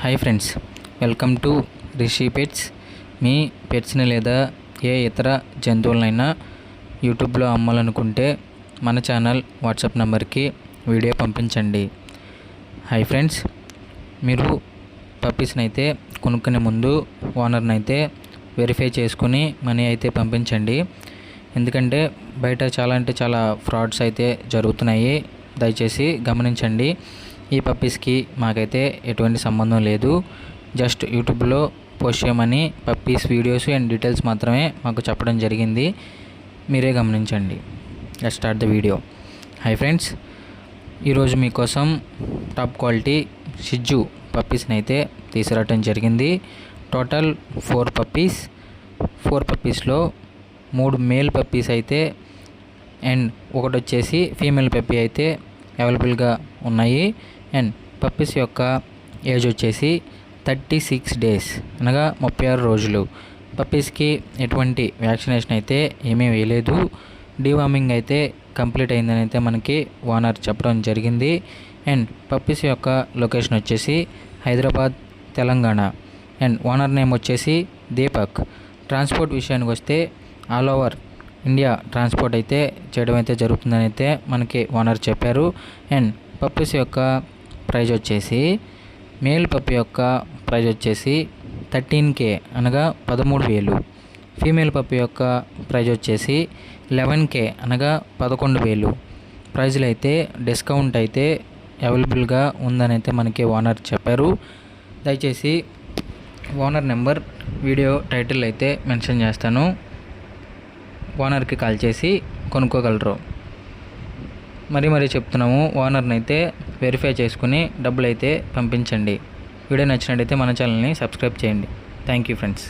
Hi friends, welcome to Rishi pets. మీ పెట్స్ని లేదా ఏ ఇతర జంతువులనైనా యూట్యూబ్లో అమ్మాలనుకుంటే మన ఛానల్ వాట్సాప్ నెంబర్కి వీడియో పంపించండి. హాయ్ ఫ్రెండ్స్, మీరు పప్పీస్ని అయితే కొనుక్కునే ముందు ఓనర్ని అయితే వెరిఫై చేసుకుని మనీ అయితే పంపించండి. ఎందుకంటే బయట చాలా ఫ్రాడ్స్ అయితే జరుగుతున్నాయి. దయచేసి గమనించండి. ఈ పప్పీస్కి మాకైతే ఎటువంటి సంబంధం లేదు. జస్ట్ యూట్యూబ్లో పోస్ట్ చేయమని పప్పీస్ వీడియోస్ అండ్ డీటెయిల్స్ మాత్రమే మాకు చెప్పడం జరిగింది. మీరే గమనించండి. Let's start the video. Hi friends, ఈరోజు మీకోసం టాప్ క్వాలిటీ షిట్జూ పప్పీస్ని అయితే తీసుకురావడం జరిగింది. Total 4 puppies. 4 పప్పీస్లో 3 మేల్ పప్పీస్ అయితే అండ్ ఒకటి వచ్చేసి ఫీమేల్ పప్పీ అయితే అవైలబుల్గా ఉన్నాయి. అండ్ పప్పీస్ యొక్క ఏజ్ వచ్చేసి 36 డేస్, అనగా 36 రోజులు. పప్పీస్కి ఎటువంటి వ్యాక్సినేషన్ అయితే ఏమీ వేయలేదు. డీవార్మింగ్ అయితే కంప్లీట్ అయిందని అయితే మనకి ఓనర్ చెప్పడం జరిగింది. అండ్ పప్పీస్ యొక్క లొకేషన్ వచ్చేసి Hyderabad, Telangana. And owner name వచ్చేసి దీపక్. ట్రాన్స్పోర్ట్ విషయానికి వస్తే ఆల్ ఓవర్ ఇండియా ట్రాన్స్పోర్ట్ అయితే చేయడం అయితే జరుగుతుందని అయితే మనకి ఓనర్ చెప్పారు. అండ్ పప్పీస్ యొక్క ప్రైజ్ వచ్చేసి మేల్ పప్పీ యొక్క ప్రైజ్ వచ్చేసి 13K, అనగా 13,000. ఫీమేల్ పప్పీ యొక్క ప్రైజ్ వచ్చేసి 11K, అనగా 11,000. ప్రైజ్లు అయితే డిస్కౌంట్ అయితే అవైలబుల్గా ఉందని అయితే మనకి ఓనర్ చెప్పారు. దయచేసి ఓనర్ నెంబర్ వీడియో టైటిల్ అయితే మెన్షన్ చేస్తాను. ఓనర్కి కాల్ చేసి కొనుక్కోగలరు. మరీ చెప్తున్నాము, ఓనర్ని అయితే వెరిఫై చేసుకుని డబ్బులు అయితే పంపించండి. వీడియో నచ్చినట్టయితే మన ఛానల్ని సబ్స్క్రైబ్ చేయండి. Thank you friends.